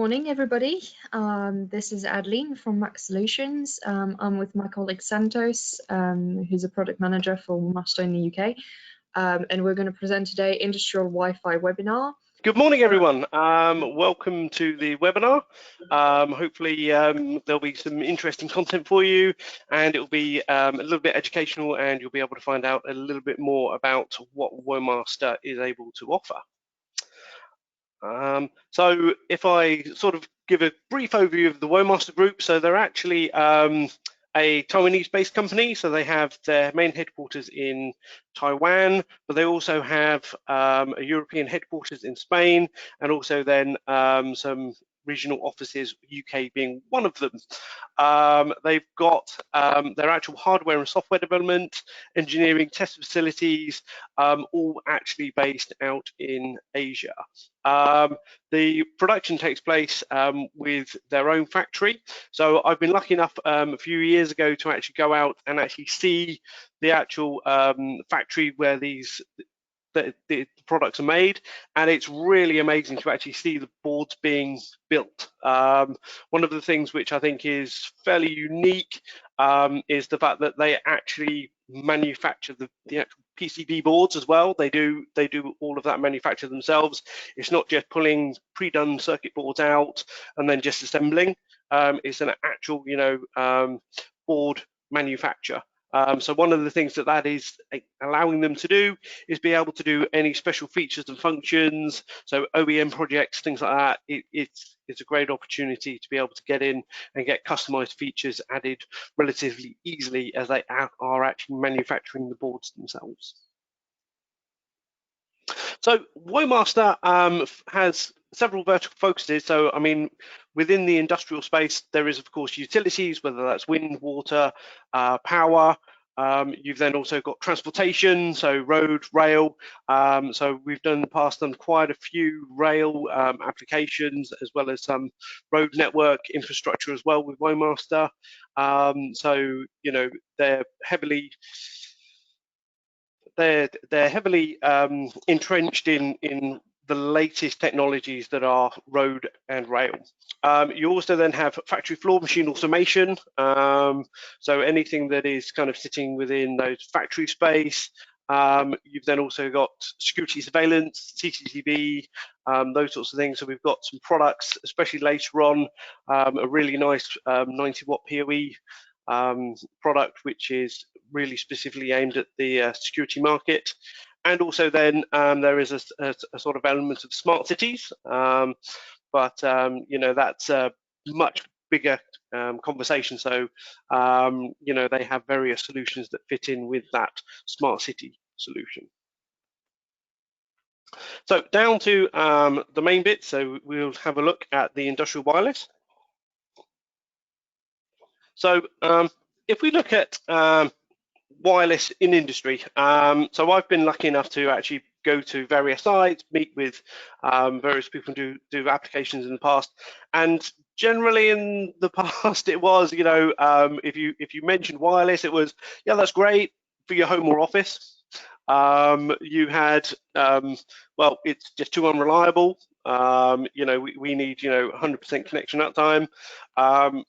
morning, everybody. This is Adeline from M.A.C Solutions. I'm with my colleague Santos, who's a product manager for WoMaster in the UK. And we're going to present today Industrial Wi-Fi webinar. Good morning, everyone. Welcome to the webinar. Hopefully there'll be some interesting content for you, and it'll be a little bit educational, and you'll be able to find out a little bit more about what WoMaster is able to offer. So if I sort of give a brief overview of the WoMaster group, so they're actually a Taiwanese-based company, so they have their main headquarters in Taiwan, but they also have a European headquarters in Spain, and also then some regional offices, UK being one of them. They've got their actual hardware and software development, engineering, test facilities, all actually based out in Asia. The production takes place with their own factory. So I've been lucky enough a few years ago to actually go out and actually see the actual factory where the products are made, and it's really amazing to actually see the boards being built. One of the things which I think is fairly unique is the fact that they actually manufacture the actual PCB boards as well. They do all of that manufacture themselves. It's not just pulling pre-done circuit boards out and then just assembling. It's an actual board manufacture. So one of the things that is allowing them to do is be able to do any special features and functions, so OEM projects, things like that. It's a great opportunity to be able to get in and get customized features added relatively easily as they are actually manufacturing the boards themselves. So WoMaster has several vertical focuses. So I mean, within the industrial space, there is of course utilities, whether that's wind, water, power. You've then also got transportation, so road, rail. So we've in the past done quite a few rail applications, as well as some road network infrastructure as well with WoMaster. So they're heavily entrenched in the latest technologies that are road and rail. You also then have factory floor machine automation, so anything that is kind of sitting within those factory space. You've then also got security surveillance, CCTV, those sorts of things. So we've got some products, especially later on, a really nice 90-watt PoE product, which is really specifically aimed at the security market. And also then there is a sort of element of smart cities, but that's a much bigger conversation. So they have various solutions that fit in with that smart city solution. So down to the main bit. So we'll have a look at the industrial wireless. So if we look at wireless in industry, so I've been lucky enough to actually go to various sites, meet with various people who do applications in the past, and generally in the past it was, if you mentioned wireless, it was, yeah, that's great for your home or office. You had, well, it's just too unreliable. We need 100% connection uptime.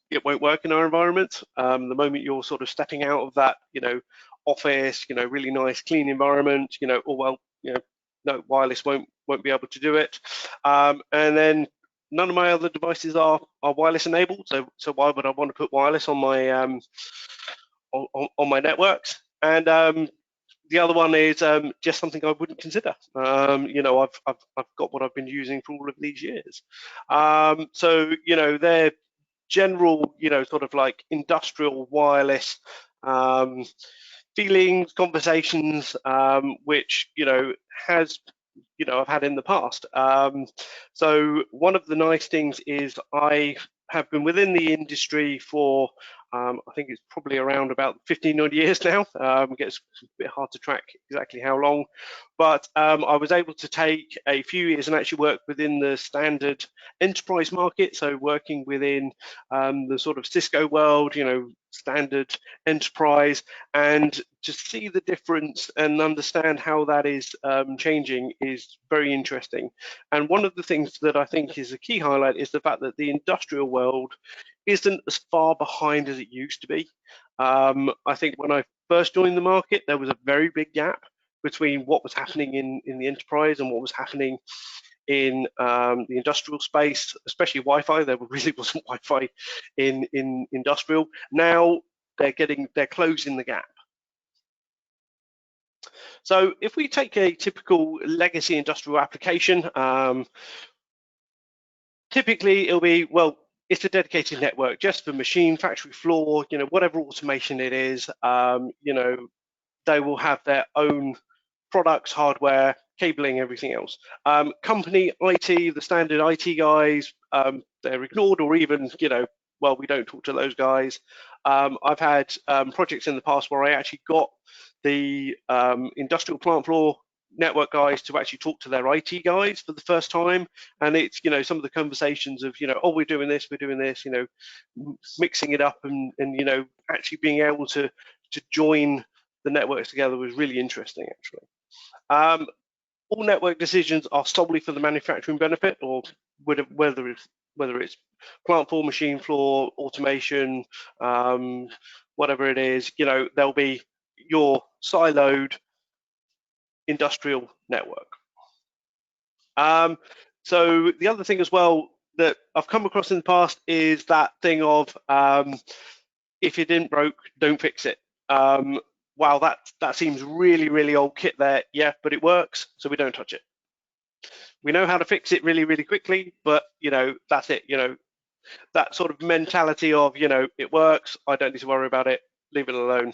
It won't work in our environment. The moment you're sort of stepping out of that office, really nice clean environment, no, wireless won't be able to do it. And then none of my other devices are wireless enabled, so why would I want to put wireless on my on my networks? And the other one is just something I wouldn't consider. I've got what I've been using for all of these years. So they're general, sort of like industrial wireless feelings, conversations, which I've had in the past. So one of the nice things is I have been within the industry for I think it's probably around about 15 odd years now. It gets a bit hard to track exactly how long, but I was able to take a few years and actually work within the standard enterprise market, so working within the sort of Cisco world, standard enterprise, and to see the difference and understand how that is changing is very interesting. And one of the things that I think is a key highlight is the fact that the industrial world isn't as far behind as it used to be. I think when I first joined the market, there was a very big gap between what was happening in the enterprise and what was happening in the industrial space, especially Wi-Fi. There really wasn't Wi-Fi in industrial. Now they're closing the gap. So if we take a typical legacy industrial application, typically it'll be, well, it's a dedicated network just for machine, factory floor, whatever automation it is, they will have their own products, hardware, cabling, everything else. Company IT, the standard IT guys, they're ignored, or even, well, we don't talk to those guys. I've had projects in the past where I actually got the industrial plant floor network guys to actually talk to their IT guys for the first time, and it's some of the conversations of oh, we're doing this, mixing it up, and actually being able to join the networks together was really interesting, actually. All network decisions are solely for the manufacturing benefit, or whether it's plant floor, machine floor, automation, whatever it is, there'll be your siloed industrial network. So the other thing as well that I've come across in the past is that thing of if it didn't broke, don't fix it. Wow, that seems really, really old kit there. Yeah, but it works, so we don't touch it. We know how to fix it really, really quickly, but that's it. That sort of mentality of it works, I don't need to worry about it, leave it alone.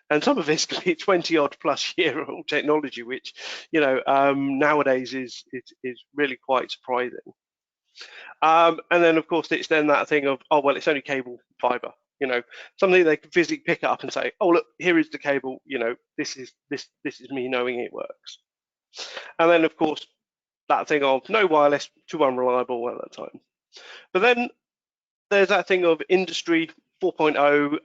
And some of this could be 20 odd plus year old technology, which nowadays is really quite surprising. And then of course it's then that thing of, oh well, it's only cable fiber, something they can physically pick up and say, oh look, here is the cable, this is me knowing it works. And then of course that thing of no wireless, too unreliable at that time. But then there's that thing of industry 4.0,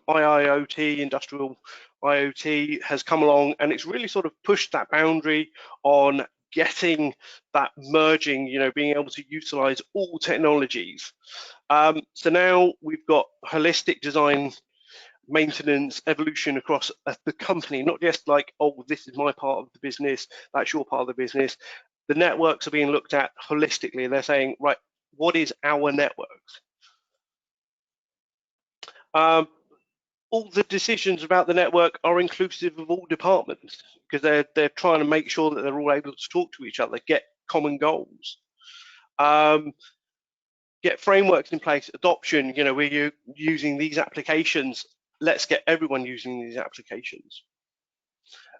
IIoT, industrial IoT has come along, and it's really sort of pushed that boundary on getting that merging, being able to utilize all technologies. So now we've got holistic design, maintenance, evolution across the company, not just like, oh, this is my part of the business, that's your part of the business. The networks are being looked at holistically. They're saying, right, what is our networks? All the decisions about the network are inclusive of all departments, because they're trying to make sure that they're all able to talk to each other, get common goals, get frameworks in place, adoption. We're using these applications. Let's get everyone using these applications.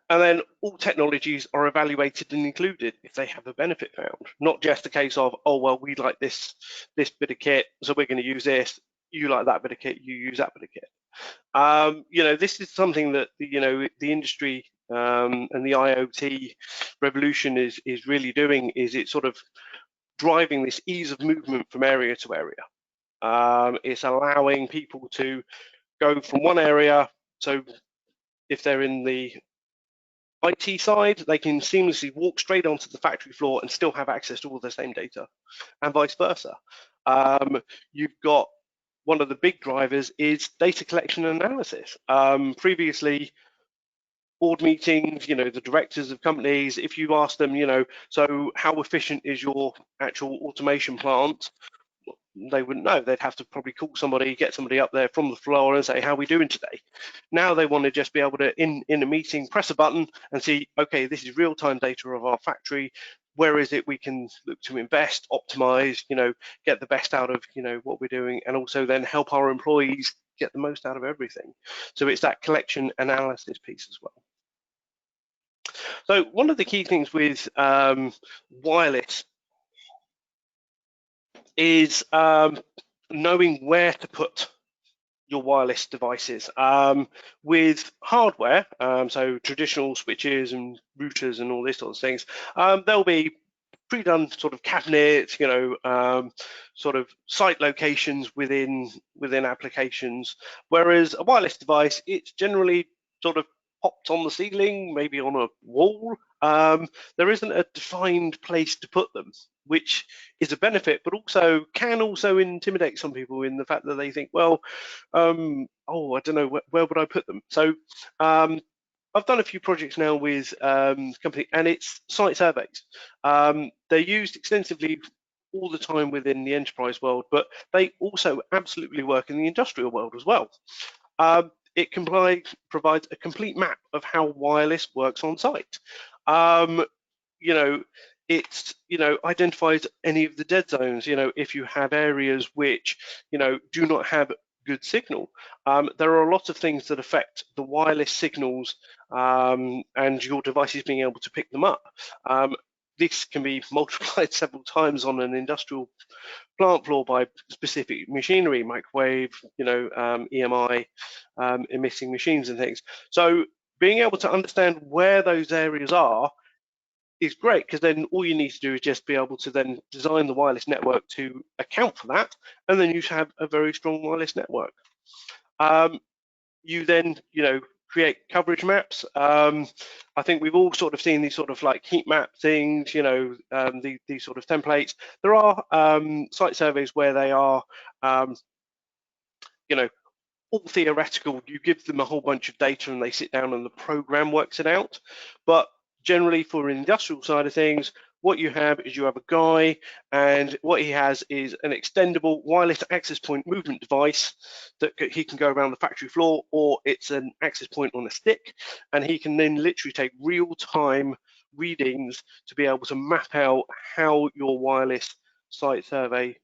And then all technologies are evaluated and included if they have a benefit found, not just a case of, oh, well, we like this bit of kit, so we're going to use this. You like that bit of kit, you use that bit of kit. This is something that the industry and the IoT revolution is really doing. Is it's sort of driving this ease of movement from area to area. It's allowing people to go from one area. So if they're in the IT side, they can seamlessly walk straight onto the factory floor and still have access to all the same data, and vice versa. You've got one of the big drivers is data collection and analysis. Previously, board meetings, the directors of companies, if you ask them, so how efficient is your actual automation plant? They wouldn't know. They'd have to probably call somebody, get somebody up there from the floor and say, how are we doing today? Now they want to just be able to, in a meeting, press a button and see, okay, this is real-time data of our factory. Where is it we can look to invest, optimize, get the best out of, what we're doing, and also then help our employees get the most out of everything. So it's that collection analysis piece as well. So one of the key things with wireless is knowing where to put your wireless devices. With hardware, so traditional switches and routers and all these sorts of things, they'll be pre-done sort of cabinets, sort of site locations within applications. Whereas a wireless device, it's generally sort of popped on the ceiling, maybe on a wall. There isn't a defined place to put them, which is a benefit, but also can also intimidate some people in the fact that they think, well, oh, I don't know, where would I put them? So I've done a few projects now with company, and it's site surveys. They're used extensively all the time within the enterprise world, but they also absolutely work in the industrial world as well. It provides a complete map of how wireless works on site. It identifies any of the dead zones. If you have areas which do not have good signal, there are a lot of things that affect the wireless signals and your devices being able to pick them up. This can be multiplied several times on an industrial plant floor by specific machinery, microwave, EMI, emitting machines and things. So being able to understand where those areas are is great, because then all you need to do is just be able to then design the wireless network to account for that, and then you have a very strong wireless network. You then, create coverage maps. I think we've all sort of seen these sort of like heat map things, these sort of templates. There are site surveys where they are, all theoretical. You give them a whole bunch of data and they sit down and the program works it out. But generally for an industrial side of things, what you have is you have a guy, and what he has is an extendable wireless access point movement device that he can go around the factory floor, or it's an access point on a stick, and he can then literally take real-time readings to be able to map out how your wireless site survey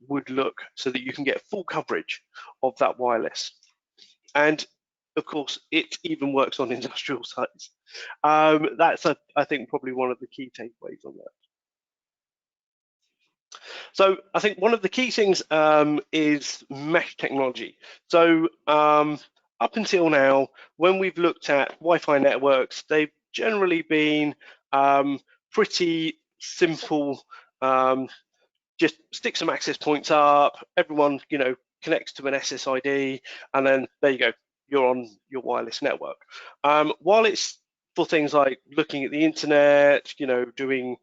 would look, so that you can get full coverage of that wireless. And of course, it even works on industrial sites. That's, I think, probably one of the key takeaways on that. So I think one of the key things is mesh technology. So up until now, when we've looked at Wi-Fi networks, they've generally been pretty simple. Just stick some access points up, everyone connects to an SSID, and then there you go, you're on your wireless network. While it's for things like looking at the internet, doing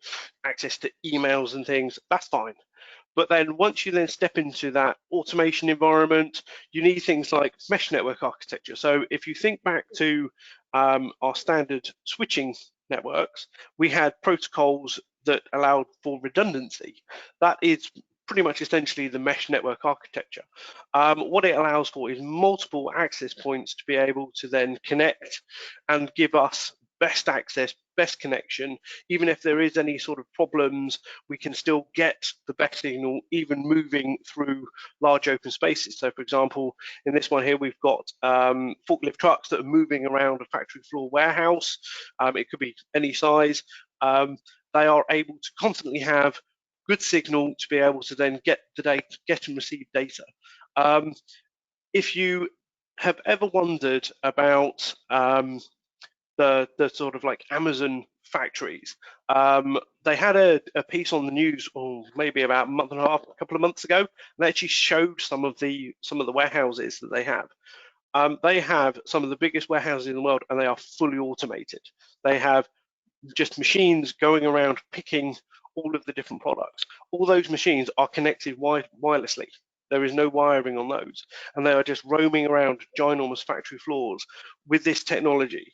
access to emails and things, that's fine. But then once you then step into that automation environment, you need things like mesh network architecture. So if you think back to our standard switching networks, we had protocols that allowed for redundancy. That is pretty much essentially the mesh network architecture. What it allows for is multiple access points to be able to then connect and give us best access, best connection. Even if there is any sort of problems, we can still get the best signal, even moving through large open spaces. So for example, in this one here, we've got forklift trucks that are moving around a factory floor warehouse. It could be any size. They are able to constantly have good signal to be able to then get the data, get and receive data. If you have ever wondered about the sort of like Amazon factories, they had a piece on the news, maybe about a month and a half, a couple of months ago, and they actually showed some of the warehouses that they have. They have some of the biggest warehouses in the world, and they are fully automated. They have just machines going around picking all of the different products. All those machines are connected wirelessly. There is no wiring on those, and they are just roaming around ginormous factory floors with this technology,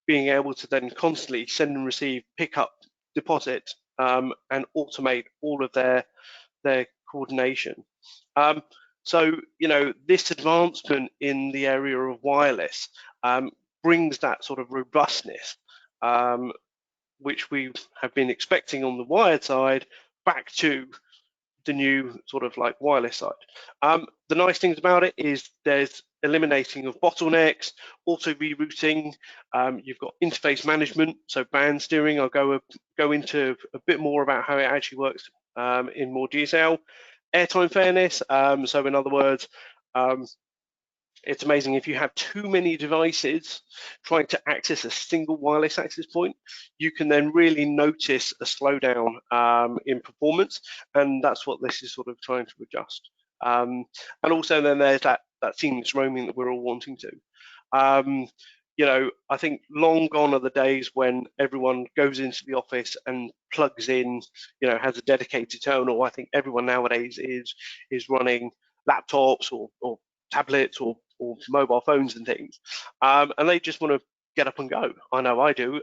being able to then constantly send and receive, pick up, deposit, and automate all of their coordination. So this advancement in the area of wireless brings that sort of robustness, which we have been expecting on the wired side, back to the new sort of like wireless side. The nice things about it is there's eliminating of bottlenecks, auto rerouting, you've got interface management, so band steering. I'll go into a bit more about how it actually works in more detail. Airtime fairness, so in other words, it's amazing. If you have too many devices trying to access a single wireless access point, you can then really notice a slowdown in performance, and that's what this is sort of trying to adjust. And also then there's that seamless roaming that we're all wanting to. I think long gone are the days when everyone goes into the office and plugs in, has a dedicated terminal. I think everyone nowadays is running laptops or tablets or mobile phones and things, and they just want to get up and go. I know I do.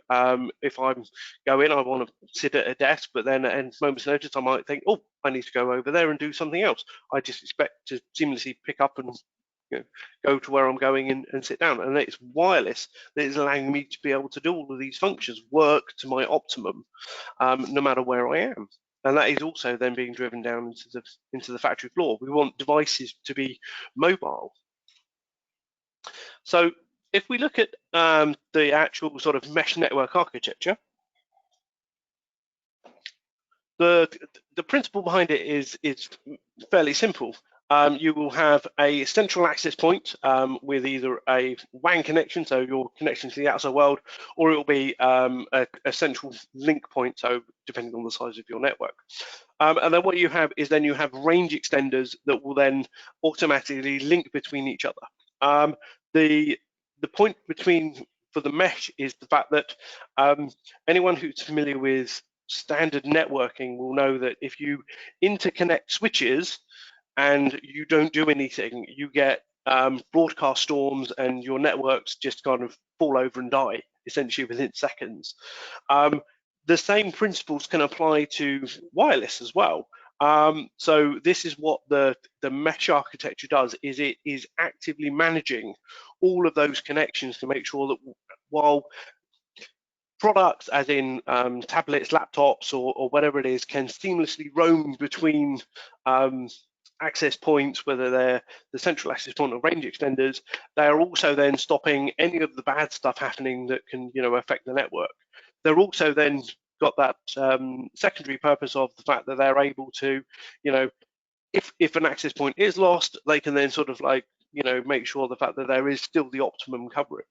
If I'm going, I want to sit at a desk, but then at a moment's notice, I might think, oh, I need to go over there and do something else. I just expect to seamlessly pick up and go to where I'm going and sit down. And it's wireless that is allowing me to be able to do all of these functions, work to my optimum, no matter where I am. And that is also then being driven down into the factory floor. We want devices to be mobile. So if we look at the actual sort of mesh network architecture, the principle behind it is fairly simple. You will have a central access point with either a WAN connection, so your connection to the outside world, or it will be a central link point, so depending on the size of your network. And then what you have is then you have range extenders that will then automatically link between each other. The point for the mesh is the fact that anyone who's familiar with standard networking will know that if you interconnect switches and you don't do anything, you get broadcast storms and your networks just kind of fall over and die essentially within seconds. The same principles can apply to wireless as well. So this is what the mesh architecture does, is it is actively managing all of those connections to make sure that while products, as in tablets, laptops, or whatever it is, can seamlessly roam between access points, whether they're the central access point or range extenders, they are also then stopping any of the bad stuff happening that can, affect the network. They're also then got that secondary purpose of the fact that they're able to, if an access point is lost, they can then sort of like, make sure the fact that there is still the optimum coverage.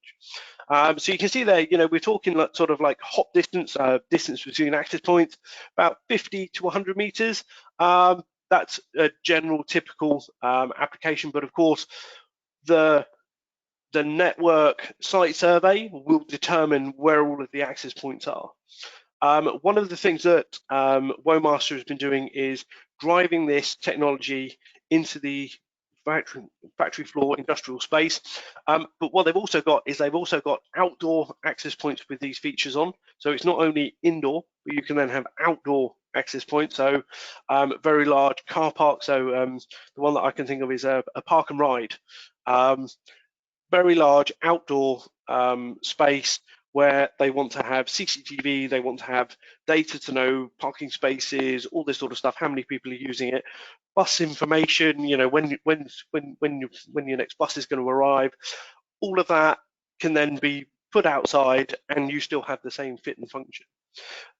So you can see there, we're talking like, sort of like hop distance, distance between access points, about 50 to 100 meters. That's a general typical application, but of course, the network site survey will determine where all of the access points are. One of the things that WoMaster has been doing is driving this technology into the factory floor industrial space. But what they've also got is they've also got outdoor access points with these features on. So it's not only indoor, but you can then have outdoor access points. So very large car park. So the one that I can think of is a park and ride. Very large outdoor space where they want to have CCTV, they want to have data to know parking spaces, all this sort of stuff, how many people are using it, bus information, when your next bus is going to arrive. All of that can then be put outside and you still have the same fit and function.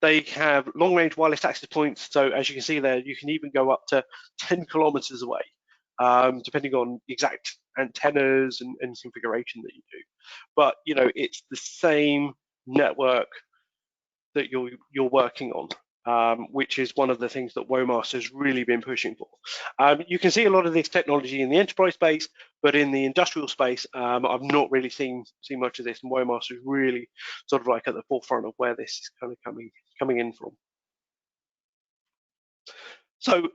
They have long-range wireless access points, so as you can see there, you can even go up to 10 kilometers away, depending on exact antennas and configuration that you do. But it's the same network that you're working on, which is one of the things that WoMaster has really been pushing for. You can see a lot of this technology in the enterprise space, but in the industrial space, I've not really seen much of this, and WoMaster is really sort of like at the forefront of where this is kind of coming in from. So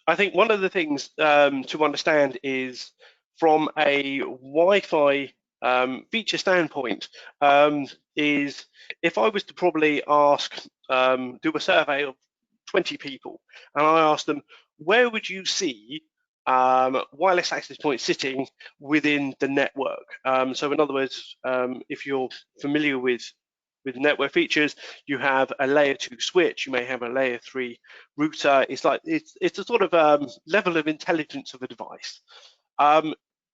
I think one of the things to understand is from a Wi-Fi feature standpoint is if I was to probably ask, do a survey of 20 people, and I asked them, where would you see wireless access points sitting within the network? So in other words, if you're familiar with network features, you have a layer 2 switch, you may have a layer 3 router. It's a sort of level of intelligence of a device.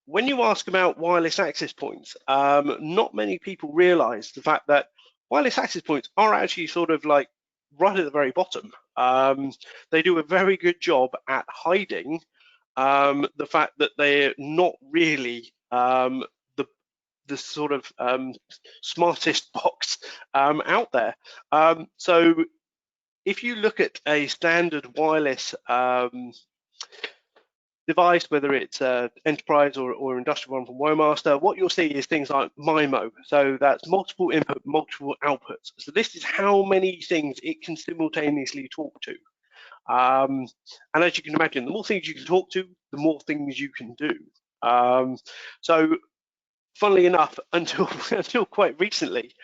When you ask about wireless access points, not many people realize the fact that wireless access points are actually sort of like right at the very bottom. They do a very good job at hiding the fact that they're not really the sort of smartest box out there. So if you look at a standard wireless device, whether it's enterprise or industrial one from WoMaster, what you'll see is things like MIMO. So that's multiple input, multiple outputs. So this is how many things it can simultaneously talk to. And as you can imagine, the more things you can talk to, the more things you can do. So funnily enough, until quite recently,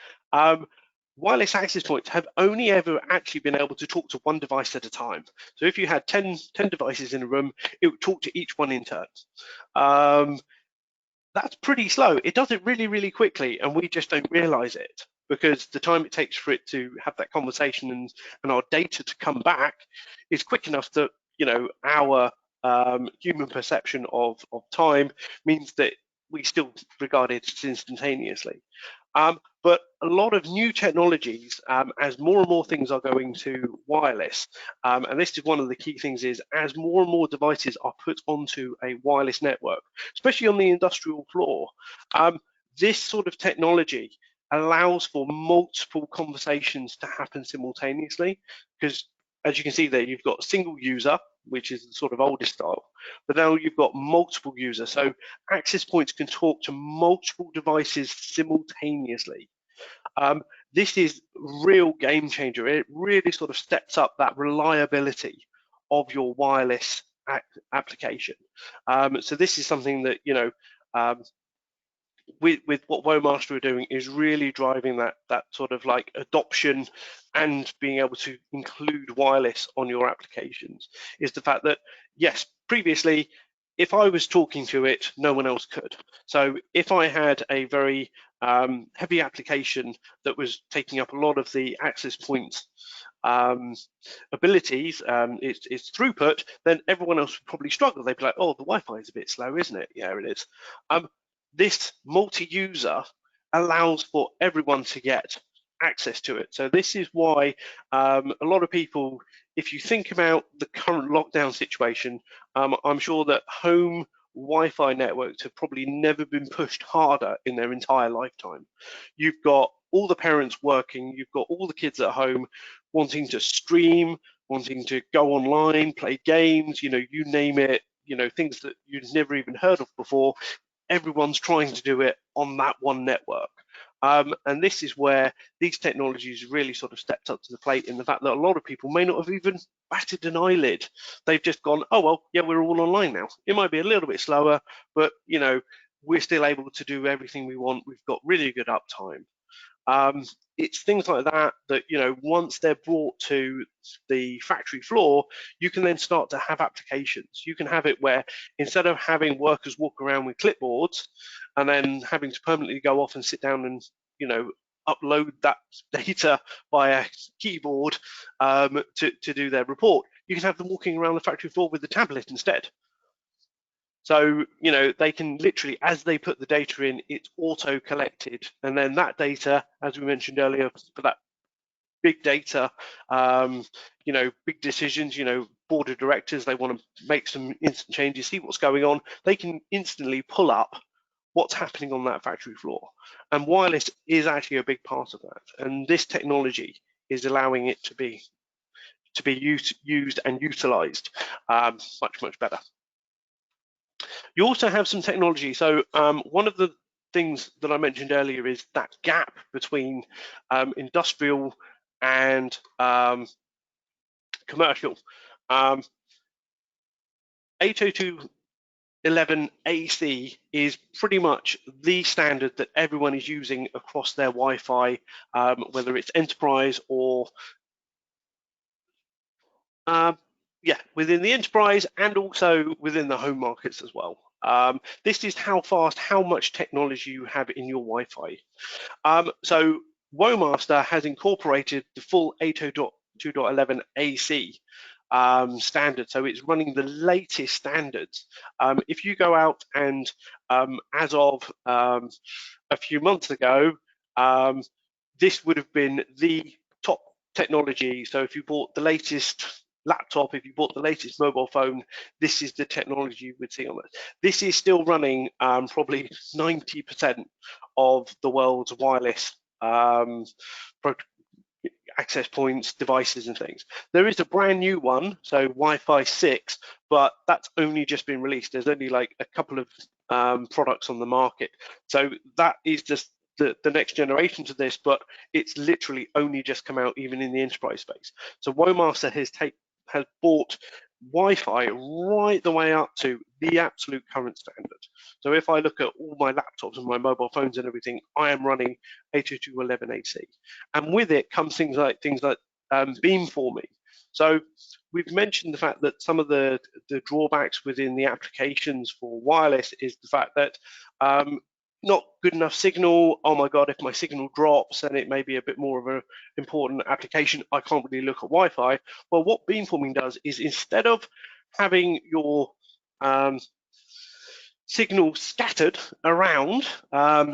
wireless access points have only ever actually been able to talk to one device at a time. So if you had 10 devices in a room, it would talk to each one in turn. That's pretty slow. It does it really, really quickly, and we just don't realize it, because the time it takes for it to have that conversation and our data to come back is quick enough that, you know, our human perception of time means that we still regard it as instantaneously. But a lot of new technologies, as more and more things are going to wireless, and this is one of the key things, is as more and more devices are put onto a wireless network, especially on the industrial floor, this sort of technology allows for multiple conversations to happen simultaneously, because as you can see there, you've got a single user, which is the sort of oldest style, but now you've got multiple users. So access points can talk to multiple devices simultaneously. This is real game changer. It really sort of steps up that reliability of your wireless application. So this is something that, you know, with what WoMaster are doing is really driving that sort of like adoption and being able to include wireless on your applications, is the fact that, yes, previously, if I was talking to it, no one else could. So if I had a very heavy application that was taking up a lot of the access points abilities, its throughput, then everyone else would probably struggle. They'd be like, oh, the Wi-Fi is a bit slow, isn't it? Yeah, it is. This multi-user allows for everyone to get access to it. So this is why a lot of people, if you think about the current lockdown situation, I'm sure that home Wi-Fi networks have probably never been pushed harder in their entire lifetime. You've got all the parents working, you've got all the kids at home wanting to stream, wanting to go online, play games, you know, you name it, you know, things that you've never even heard of before. Everyone's trying to do it on that one network. And this is where these technologies really sort of stepped up to the plate, in the fact that a lot of people may not have even batted an eyelid. They've just gone, oh, well, yeah, we're all online now. It might be a little bit slower, but, you know, we're still able to do everything we want. We've got really good uptime. It's things like that that, you know, once they're brought to the factory floor, you can then start to have applications. You can have it where instead of having workers walk around with clipboards and then having to permanently go off and sit down and, you know, upload that data via keyboard to do their report, you can have them walking around the factory floor with the tablet instead. So, you know, they can literally, as they put the data in, it's auto collected. And then that data, as we mentioned earlier, for that big data, you know, big decisions, you know, board of directors, they want to make some instant changes, see what's going on. They can instantly pull up what's happening on that factory floor. And wireless is actually a big part of that. And this technology is allowing it to be used and utilized much, much better. You also have some technology. So one of the things that I mentioned earlier is that gap between industrial and commercial. 802.11ac is pretty much the standard that everyone is using across their Wi-Fi, whether it's enterprise or within the enterprise and also within the home markets as well. This is how fast, how much technology you have in your Wi-Fi. So WoMaster has incorporated the full 802.11ac standard, so it's running the latest standards. If you go out and as of a few months ago, this would have been the top technology. So if you bought the latest laptop, if you bought the latest mobile phone, this is the technology you would see on it. This is still running probably 90% of the world's wireless access points, devices and things. There is a brand new one, so Wi-Fi 6, but that's only just been released. There's only like a couple of products on the market. So that is just the next generation to this, but it's literally only just come out even in the enterprise space. So WoMaster has bought Wi-Fi right the way up to the absolute current standard. So if I look at all my laptops and my mobile phones and everything, I am running 802.11ac, and with it comes things like beamforming. So we've mentioned the fact that some of the drawbacks within the applications for wireless is the fact that not good enough signal. Oh my God, if my signal drops, then it may be a bit more of an important application. I can't really look at Wi-Fi. Well, what beamforming does is instead of having your signal scattered around,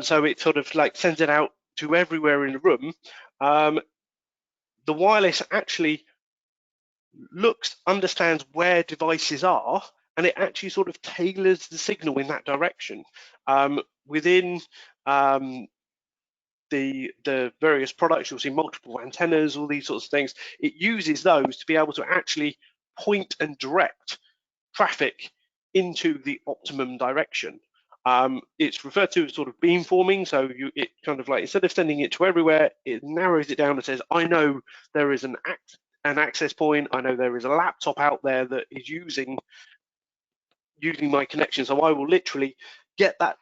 so it sort of like sends it out to everywhere in the room, the wireless actually understands where devices are, and it actually sort of tailors the signal in that direction. Within the various products, you'll see multiple antennas, all these sorts of things. It uses those to be able to actually point and direct traffic into the optimum direction. It's referred to as sort of beamforming. So it kind of like, instead of sending it to everywhere, it narrows it down and says, I know there is an access point. I know there is a laptop out there that is using my connection. So I will literally get that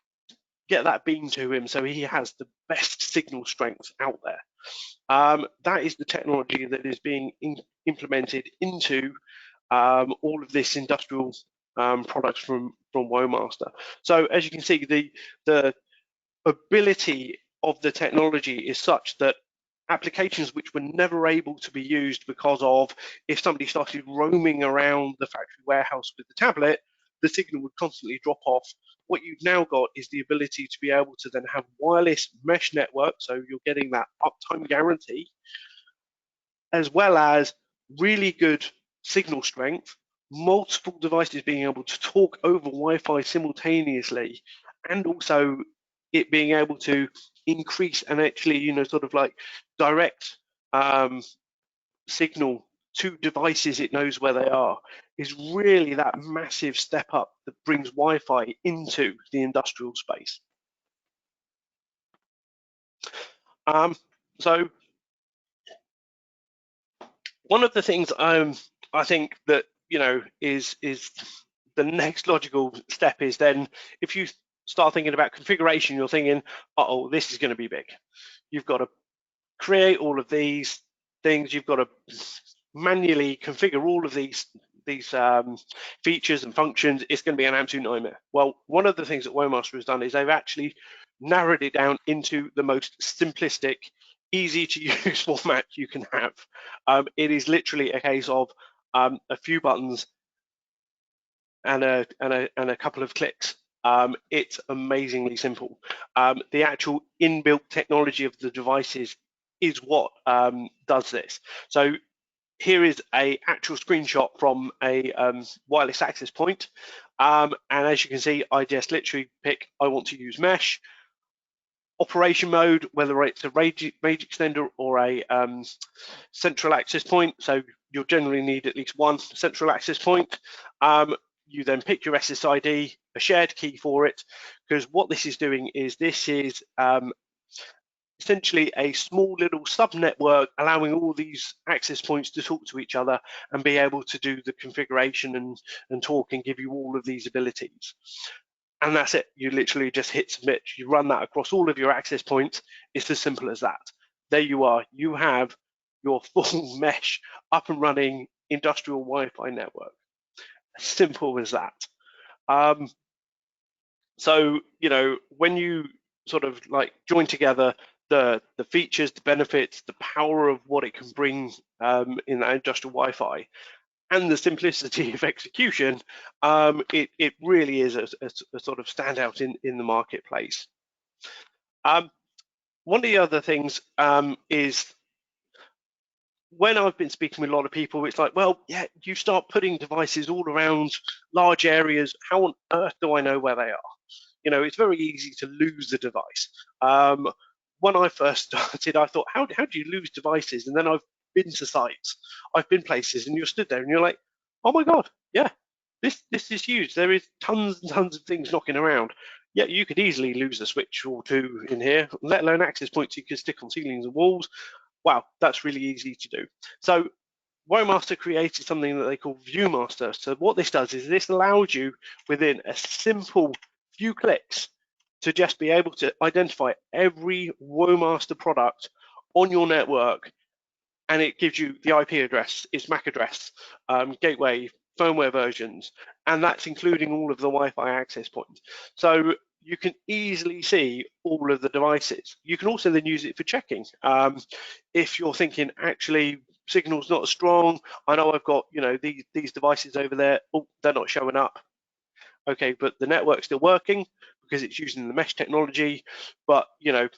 beam to him so he has the best signal strength out there. That is the technology that is being implemented into all of this industrial products from WoMaster. So as you can see, the ability of the technology is such that applications which were never able to be used because of, if somebody started roaming around the factory warehouse with the tablet, the signal would constantly drop off. What you've now got is the ability to be able to then have wireless mesh network, so you're getting that uptime guarantee, as well as really good signal strength, multiple devices being able to talk over Wi-Fi simultaneously, and also it being able to increase and actually, sort of like direct signal to devices it knows where they are, is really that massive step up that brings Wi-Fi into the industrial space. So one of the things I think that is the next logical step is then, if you start thinking about configuration, you're thinking, uh-oh, this is going to be big. You've got to create all of these things. You've got to manually configure all of these features and functions. It's going to be an absolute nightmare. Well, one of the things that WoMaster has done is they've actually narrowed it down into the most simplistic, easy to use format you can have. It is literally a case of a few buttons and a couple of clicks. It's amazingly simple. The actual inbuilt technology of the devices is what does this. So here is a actual screenshot from a wireless access point. And as you can see, I just literally pick, I want to use mesh. Operation mode, whether it's a range extender or a central access point. So you'll generally need at least one central access point. You then pick your SSID, a shared key for it, because what this is doing is this is essentially a small little sub-network allowing all these access points to talk to each other and be able to do the configuration and talk and give you all of these abilities. And that's it. You literally just hit submit. You run that across all of your access points. It's as simple as that. There you are. You have your full mesh up and running industrial Wi-Fi network. As simple as that. So, when you sort of like join together the features, the benefits, the power of what it can bring in that industrial Wi-Fi, and the simplicity of execution, it really is a sort of standout in the marketplace. One of the other things is when I've been speaking with a lot of people, it's like, well, yeah, you start putting devices all around large areas. How on earth do I know where they are? You know, it's very easy to lose the device. When I first started, I thought, how do you lose devices? And then I've been to sites, I've been places, and you're stood there and you're like, oh my God, yeah, this is huge. There is tons and tons of things knocking around. Yeah, you could easily lose a switch or two in here, let alone access points you could stick on ceilings and walls. Wow, that's really easy to do. So WoMaster created something that they call ViewMaster. So what this does is this allows you within a simple few clicks to just be able to identify every WoMaster product on your network, and it gives you the IP address, its MAC address, gateway, firmware versions, and that's including all of the Wi-Fi access points. So you can easily see all of the devices. You can also then use it for checking. If you're thinking, actually, signal's not as strong, I know I've got, you know, these devices over there, oh, they're not showing up. Okay, but the network's still working because it's using the mesh technology, but, you know,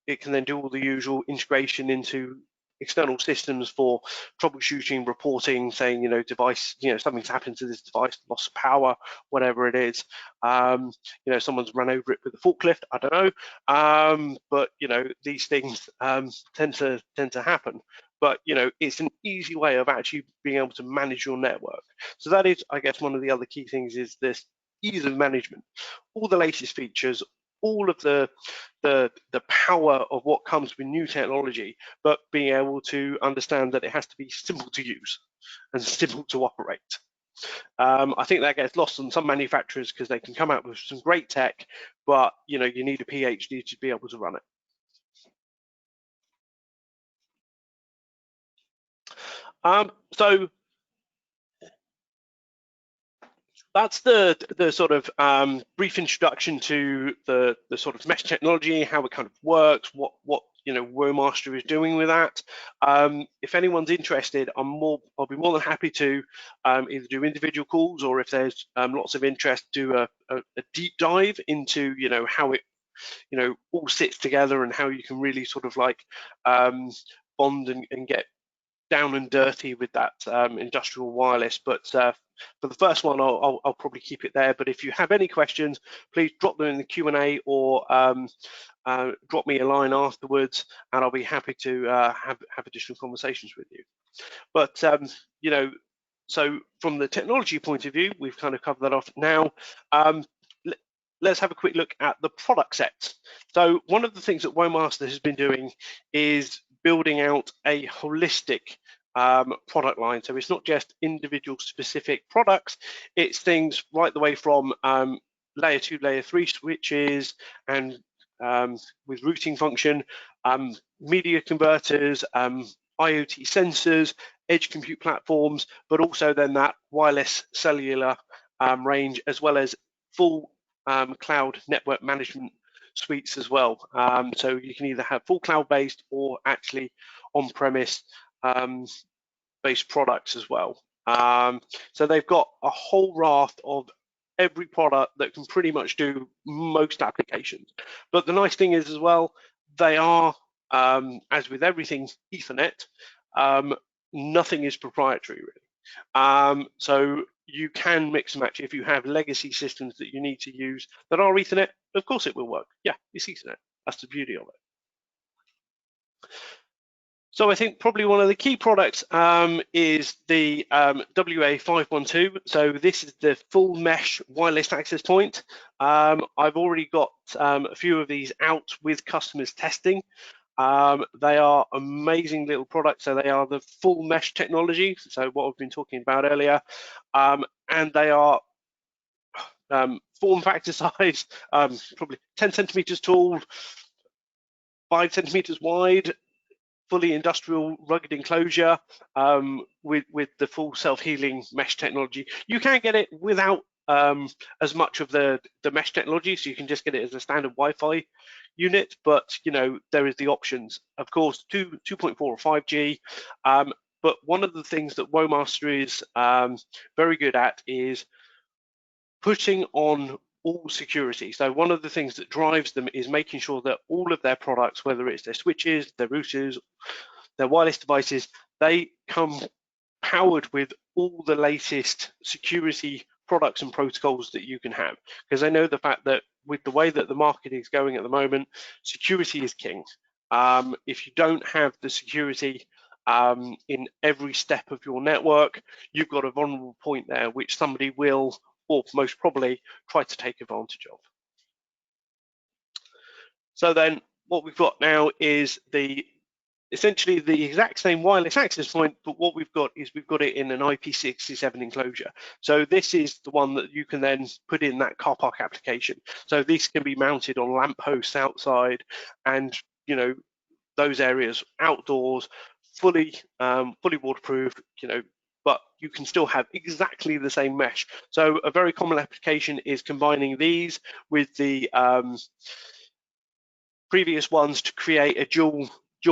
it can then do all the usual integration into external systems for troubleshooting, reporting, saying, you know, device, you know, something's happened to this device, loss of power, whatever it is. You know, someone's run over it with a forklift, I don't know. But, you know, these things tend to happen. But, you know, it's an easy way of actually being able to manage your network. So that is, I guess, one of the other key things is this ease of management, all the latest features, all of the power of what comes with new technology, but being able to understand that it has to be simple to use and simple to operate. I think that gets lost on some manufacturers because they can come out with some great tech, but you know, you need a PhD to be able to run it. So that's the sort of brief introduction to the sort of mesh technology, how it kind of works, what you know WoMaster is doing with that. If anyone's interested, I'll be more than happy to either do individual calls, or if there's lots of interest, do a deep dive into, you know, how it, you know, all sits together and how you can really sort of like bond and get down and dirty with that industrial wireless. But for the first one, I'll probably keep it there. But if you have any questions, please drop them in the Q&A, or drop me a line afterwards, and I'll be happy to have additional conversations with you. But you know, so from the technology point of view, we've kind of covered that off. Now, let's have a quick look at the product sets. So one of the things that WoMaster has been doing is building out a holistic product line. So it's not just individual specific products, it's things right the way from layer 2, layer 3 switches, and with routing function, media converters, IoT sensors, edge compute platforms, but also then that wireless cellular range, as well as full cloud network management suites as well. So you can either have full cloud-based or actually on-premise based products as well. So they've got a whole raft of every product that can pretty much do most applications. But the nice thing is as well, they are, as with everything Ethernet, nothing is proprietary really. So you can mix and match. If you have legacy systems that you need to use that are Ethernet, of course it will work. Yeah, it's Ethernet. That's the beauty of it. So I think probably one of the key products is the WA512. So this is the full mesh wireless access point. I've already got a few of these out with customers testing. They are amazing little products. So they are the full mesh technology, so what I've been talking about earlier, and they are form factor size, probably 10 centimeters tall, 5 centimeters wide, fully industrial rugged enclosure, with the full self-healing mesh technology. You can get it without as much of the mesh technology, so you can just get it as a standard Wi-Fi unit, but you know, there is the options, of course, 2.4 or 5G. But one of the things that WoMaster is very good at is putting on all security. So one of the things that drives them is making sure that all of their products, whether it's their switches, their routers, their wireless devices, they come powered with all the latest security products and protocols that you can have, because I know the fact that with the way that the market is going at the moment, security is king. If you don't have the security in every step of your network, you've got a vulnerable point there which somebody will, or most probably, try to take advantage of. So then what we've got now is essentially the exact same wireless access point, but what we've got is we've got it in an IP67 enclosure. So this is the one that you can then put in that car park application. So this can be mounted on lampposts outside, and those areas outdoors, fully waterproof. But you can still have exactly the same mesh. So a very common application is combining these with the previous ones to create a dual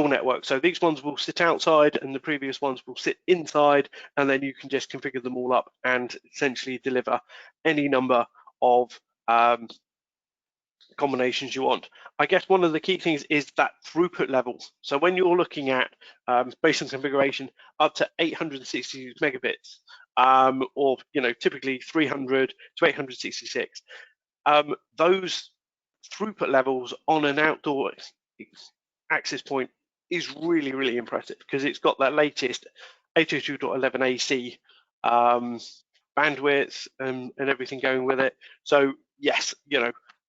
network. So these ones will sit outside and the previous ones will sit inside, and then you can just configure them all up and essentially deliver any number of combinations you want. I guess one of the key things is that throughput level. So when you're looking at based on configuration up to 860 megabits, or typically 300 to 866, those throughput levels on an outdoor access point is really, really impressive, because it's got that latest 802.11ac bandwidth and everything going with it. So yes,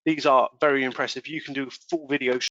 these are very impressive. You can do full video